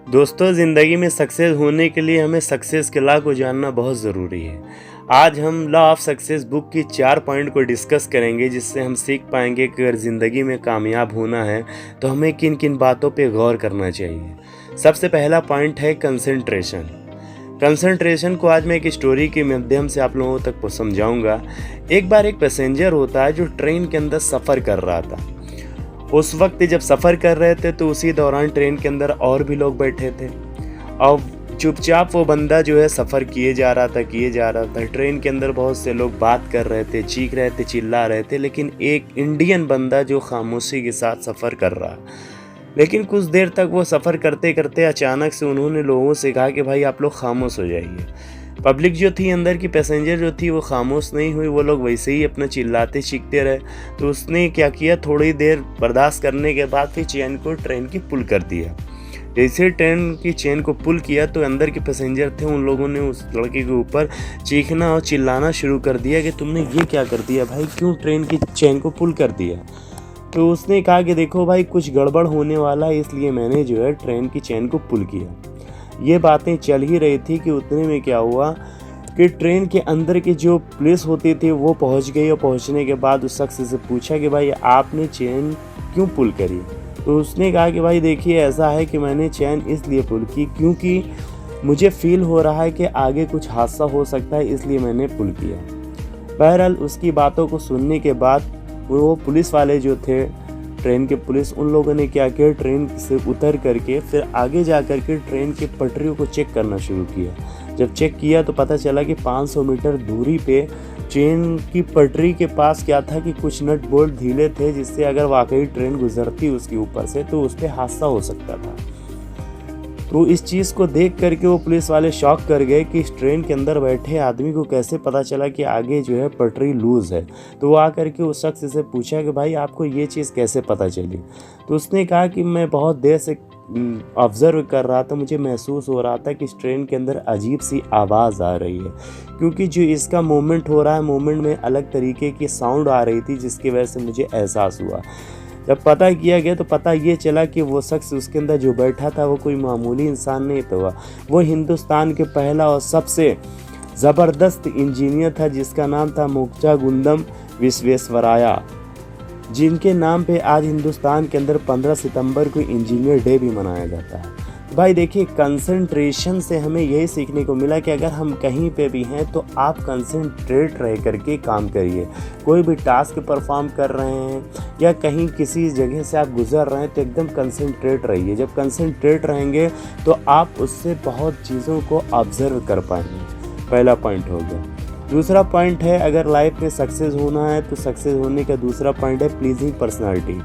दोस्तों, ज़िंदगी में सक्सेस होने के लिए हमें सक्सेस के लॉ को जानना बहुत ज़रूरी है। आज हम लॉ ऑफ सक्सेस बुक की 4 पॉइंट को डिस्कस करेंगे, जिससे हम सीख पाएंगे कि अगर ज़िंदगी में कामयाब होना है तो हमें किन किन बातों पे गौर करना चाहिए। सबसे पहला पॉइंट है कंसंट्रेशन। कंसंट्रेशन को आज मैं एक स्टोरी के माध्यम से आप लोगों तक समझाऊंगा। एक बार एक पैसेंजर होता है जो ट्रेन के अंदर सफ़र कर रहा था। उस वक्त जब सफ़र कर रहे थे तो उसी दौरान ट्रेन के अंदर और भी लोग बैठे थे और चुपचाप वो बंदा जो है सफ़र किए जा रहा था। ट्रेन के अंदर बहुत से लोग बात कर रहे थे, चीख रहे थे, चिल्ला रहे थे, लेकिन एक इंडियन बंदा जो खामोशी के साथ सफ़र कर रहा। लेकिन कुछ देर तक वो सफ़र करते करते अचानक से उन्होंने लोगों से कहा कि भाई आप लोग खामोश हो जाइए। पब्लिक जो थी, अंदर की पैसेंजर जो थी, वो खामोश नहीं हुई, वो लोग वैसे ही अपना चिल्लाते चीखते रहे। तो उसने क्या किया, थोड़ी देर बर्दाश्त करने के बाद फिर चेन को ट्रेन की पुल कर दिया। जैसे ट्रेन की चेन को पुल किया तो अंदर के पैसेंजर थे, उन लोगों ने उस लड़के के ऊपर चीखना और चिल्लाना शुरू कर दिया कि तुमने ये क्या कर दिया भाई, क्यों ट्रेन की चेन को पुल कर दिया। तो उसने कहा कि देखो भाई, कुछ गड़बड़ होने वाला है, इसलिए मैंने जो है ट्रेन की चेन को पुल किया। ये बातें चल ही रही थी कि उतने में क्या हुआ कि ट्रेन के अंदर की जो पुलिस होती थी वो पहुंच गई और पहुंचने के बाद उस शख्स से पूछा कि भाई आपने चेन क्यों पुल करी। तो उसने कहा कि भाई देखिए, ऐसा है कि मैंने चेन इसलिए पुल की क्योंकि मुझे फील हो रहा है कि आगे कुछ हादसा हो सकता है, इसलिए मैंने पुल किया। बहरहाल उसकी बातों को सुनने के बाद वो पुलिस वाले जो थे, ट्रेन के पुलिस, उन लोगों ने क्या किया, ट्रेन से उतर करके फिर आगे जा कर के ट्रेन की पटरियों को चेक करना शुरू किया। जब चेक किया तो पता चला कि 500 मीटर दूरी पे ट्रेन की पटरी के पास क्या था कि कुछ नट बोल्ट ढीले थे, जिससे अगर वाकई ट्रेन गुजरती उसके ऊपर से तो उस पर हादसा हो सकता था। तो इस चीज़ को देख करके वो पुलिस वाले शॉक कर गए कि इस ट्रेन के अंदर बैठे आदमी को कैसे पता चला कि आगे जो है पटरी लूज़ है। तो वो आकर के उस शख्स से पूछा कि भाई आपको ये चीज़ कैसे पता चली। तो उसने कहा कि मैं बहुत देर से ऑब्ज़र्व कर रहा था, मुझे महसूस हो रहा था कि इस ट्रेन के अंदर अजीब सी आवाज़ आ रही है, क्योंकि जो इसका मूवमेंट हो रहा है, मूवमेंट में अलग तरीके की साउंड आ रही थी, जिसकी वजह से मुझे एहसास हुआ। जब पता किया गया तो पता ये चला कि वो शख्स उसके अंदर जो बैठा था वो कोई मामूली इंसान नहीं था। वो हिंदुस्तान के पहला और सबसे ज़बरदस्त इंजीनियर था, जिसका नाम था मोक्षागुंडम विश्वेश्वराया, जिनके नाम पे आज हिंदुस्तान के अंदर 15 सितंबर को इंजीनियर डे भी मनाया जाता है। भाई देखिए, कंसंट्रेशन से हमें यही सीखने को मिला कि अगर हम कहीं पे भी हैं तो आप कंसंट्रेट रह करके काम करिए। कोई भी टास्क परफॉर्म कर रहे हैं या कहीं किसी जगह से आप गुजर रहे हैं तो एकदम कंसंट्रेट रहिए। जब कंसंट्रेट रहेंगे तो आप उससे बहुत चीज़ों को ऑब्जर्व कर पाएंगे। पहला पॉइंट हो गया। दूसरा पॉइंट है, अगर लाइफ में सक्सेस होना है तो सक्सेस होने का दूसरा पॉइंट है प्लीजिंग पर्सनालिटी।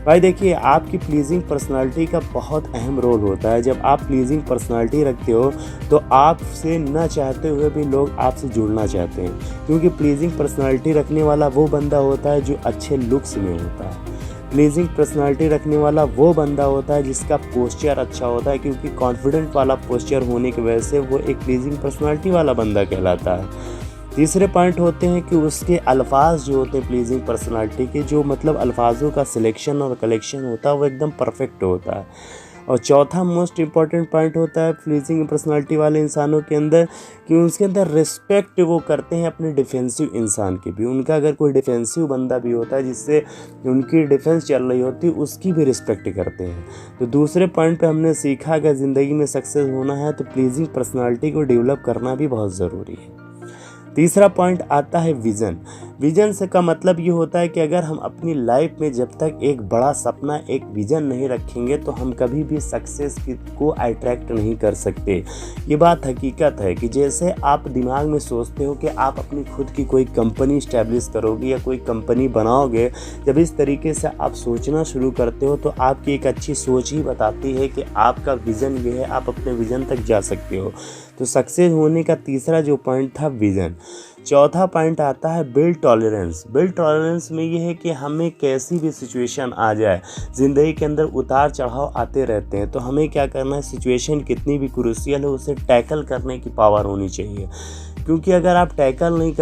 भाई देखिए, आपकी प्लीजिंग पर्सनालिटी का बहुत अहम रोल होता है। जब आप प्लीजिंग पर्सनालिटी रखते हो तो आपसे न चाहते हुए भी लोग आपसे जुड़ना चाहते हैं, क्योंकि प्लीजिंग पर्सनालिटी रखने वाला वो बंदा होता है जो अच्छे लुक्स में होता है। प्लीजिंग पर्सनालिटी रखने वाला वो बंदा होता है जिसका पोस्चर अच्छा होता है, क्योंकि कॉन्फिडेंट वाला पोस्चर होने की वजह से वो एक प्लीजिंग पर्सनालिटी वाला बंदा कहलाता है। तीसरे पॉइंट होते हैं कि उसके अल्फाज जो होते हैं प्लीजिंग पर्सनालिटी के, जो मतलब अल्फाजों का सिलेक्शन और कलेक्शन होता है, वो एकदम परफेक्ट होता है। और चौथा मोस्ट इम्पॉर्टेंट पॉइंट होता है प्लीजिंग पर्सनालिटी वाले इंसानों के अंदर कि उसके अंदर रिस्पेक्ट वो करते हैं अपने डिफेंसिव इंसान की भी। उनका अगर कोई डिफेंसिव बंदा भी होता है जिससे उनकी डिफेंस चल रही होती है, उसकी भी रिस्पेक्ट करते हैं। तो दूसरे पॉइंट पे हमने सीखा कि ज़िंदगी में सक्सेस होना है तो प्लीजिंग पर्सनालिटी को डेवलप करना भी बहुत ज़रूरी है। तीसरा पॉइंट आता है विज़न। विज़न से का मतलब ये होता है कि अगर हम अपनी लाइफ में जब तक एक बड़ा सपना, एक विज़न नहीं रखेंगे तो हम कभी भी सक्सेस को अट्रैक्ट नहीं कर सकते। ये बात हकीकत है कि जैसे आप दिमाग में सोचते हो कि आप अपनी खुद की कोई कंपनी इस्टेब्लिश करोगे या कोई कंपनी बनाओगे, जब इस तरीके से आप सोचना शुरू करते हो तो आपकी एक अच्छी सोच ही बताती है कि आपका विज़न ये है, आप अपने विज़न तक जा सकते हो। तो सक्सेस होने का तीसरा जो पॉइंट था विज़न। चौथा पॉइंट आता है बिल्ड टॉलरेंस। बिल्ड टॉलरेंस में ये है कि हमें कैसी भी सिचुएशन आ जाए, ज़िंदगी के अंदर उतार चढ़ाव आते रहते हैं, तो हमें क्या करना है, सिचुएशन कितनी भी क्रूशियल है उसे टैकल करने की पावर होनी चाहिए। क्योंकि अगर आप टैकल नहीं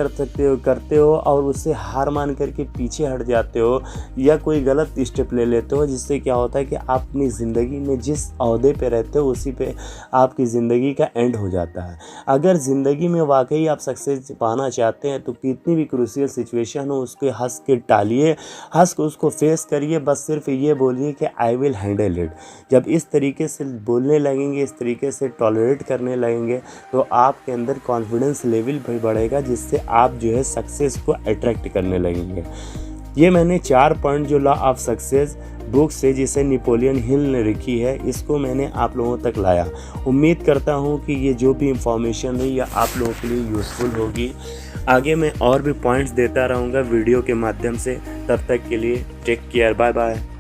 करते हो और उससे हार मान करके पीछे हट जाते हो या कोई गलत स्टेप ले लेते हो, जिससे क्या होता है कि आप अपनी ज़िंदगी में जिस ओहदे पे रहते हो उसी पे आपकी ज़िंदगी का एंड हो जाता है। अगर ज़िंदगी में वाकई आप सक्सेस पाना चाहते हैं तो कितनी भी क्रूशियल सिचुएशन हो उसके हंस के टालिए, हंस के उसको फेस करिए, बस सिर्फ ये बोलिए कि आई विल हैंडल इट। जब इस तरीके से बोलने लगेंगे, इस तरीके से टॉलरेट करने लगेंगे, तो आपके अंदर कॉन्फिडेंस लेवल भी बढ़ेगा, जिससे आप जो है सक्सेस को अट्रैक्ट करने लगेंगे। ये मैंने 4 पॉइंट जो लॉ ऑफ सक्सेस बुक से, जिसे नेपोलियन हिल ने लिखी है, इसको मैंने आप लोगों तक लाया। उम्मीद करता हूँ कि ये जो भी इंफॉर्मेशन है ये आप लोगों के लिए यूज़फुल होगी। आगे मैं और भी पॉइंट्स देता रहूँगा वीडियो के माध्यम से। तब तक के लिए टेक केयर, बाय बाय।